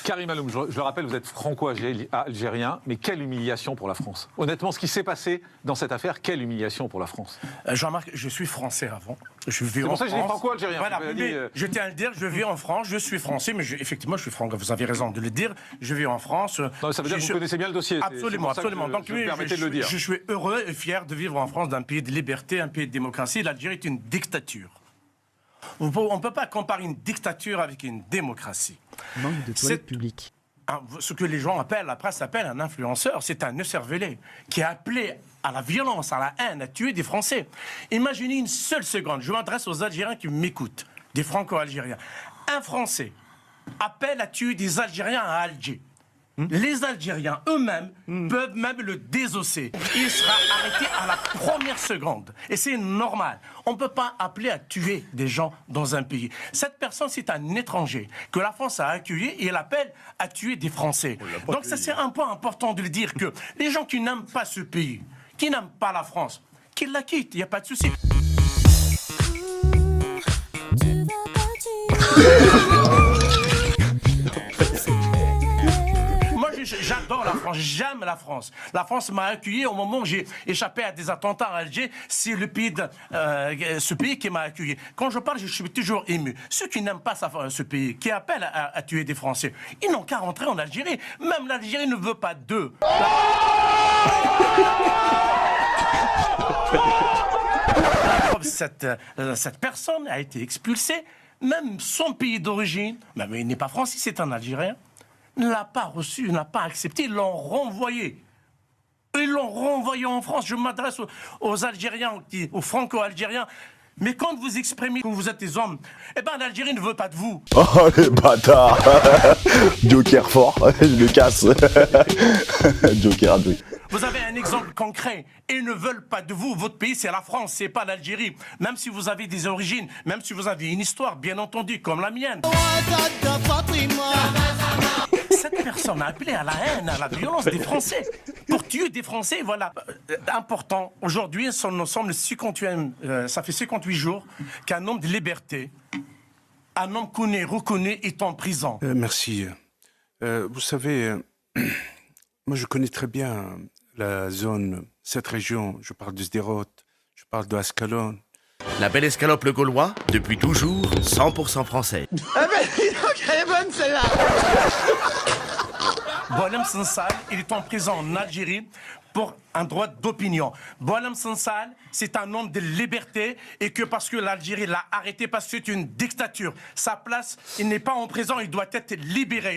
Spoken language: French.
Karim Alloum, je le rappelle, vous êtes franco-algérien, mais quelle humiliation pour la France. Honnêtement, ce qui s'est passé dans cette affaire, quelle humiliation pour la France. Jean-Marc, je suis français avant. Je vis C'est en pour ça que je France. dis franco-algérien. Voilà, je tiens à le dire, je vis en France, je suis français, mais effectivement, je suis franco. Vous avez raison de le dire. Je vis en France. Non, ça veut dire que vous connaissez bien le dossier. Absolument, absolument. Donc, oui, permettez de le dire. Je suis heureux et fier de vivre en France, d'un pays de liberté, un pays de démocratie. L'Algérie est une dictature. On ne peut pas comparer une dictature avec une démocratie. Manque de toilettes publiques. Ce que les gens appellent, la presse appelle un influenceur, c'est un écervelé qui a appelé à la violence, à la haine, à tuer des Français. Imaginez une seule seconde, je m'adresse aux Algériens qui m'écoutent, des Franco-Algériens. Un Français appelle à tuer des Algériens à Alger. Les Algériens eux-mêmes peuvent même le désosser. Il sera arrêté à la première seconde. Et c'est normal. On ne peut pas appeler à tuer des gens dans un pays. Cette personne, c'est un étranger que la France a accueilli et elle appelle à tuer des Français. Donc ça, c'est un point important de le dire, que les gens qui n'aiment pas ce pays, qui n'aiment pas la France, qu'ils la quittent, il n'y a pas de souci. J'adore la France, j'aime la France. La France m'a accueilli au moment où j'ai échappé à des attentats à Alger. C'est le pays ce pays qui m'a accueilli. Quand je parle, je suis toujours ému. Ceux qui n'aiment pas ce pays, qui appellent à tuer des Français, ils n'ont qu'à rentrer en Algérie. Même l'Algérie ne veut pas d'eux. Cette personne a été expulsée. Même son pays d'origine, même il n'est pas français, c'est un Algérien, ne l'a pas reçu, n'a pas accepté, ils l'ont renvoyé. Ils l'ont renvoyé en France. Je m'adresse aux Algériens, aux Franco-Algériens. Mais quand vous exprimez que vous êtes des hommes, eh ben l'Algérie ne veut pas de vous. Oh les bâtards. Joker fort, je le casse. Joker à deux. Vous avez un exemple concret. Ils ne veulent pas de vous. Votre pays, c'est la France, c'est pas l'Algérie. Même si vous avez des origines, même si vous avez une histoire, bien entendu, comme la mienne. Cette personne a appelé à la haine, à la violence des Français, pour tuer des Français, voilà. Important, aujourd'hui, nous sommes le 58e, ça fait 58 jours qu'un homme de liberté, un homme reconnu, est en prison. Merci. Vous savez, moi je connais très bien la zone, cette région. Je parle de Sderot, je parle de Ascalon. La belle escalope le Gaulois, depuis toujours 100% français. Ah ben, dis donc, elle est bonne celle-là. Boualem Sansal, il est en prison en Algérie pour un droit d'opinion. Boualem Sansal, c'est un homme de liberté et que parce que l'Algérie l'a arrêté parce que c'est une dictature, sa place, il n'est pas en prison, il doit être libéré.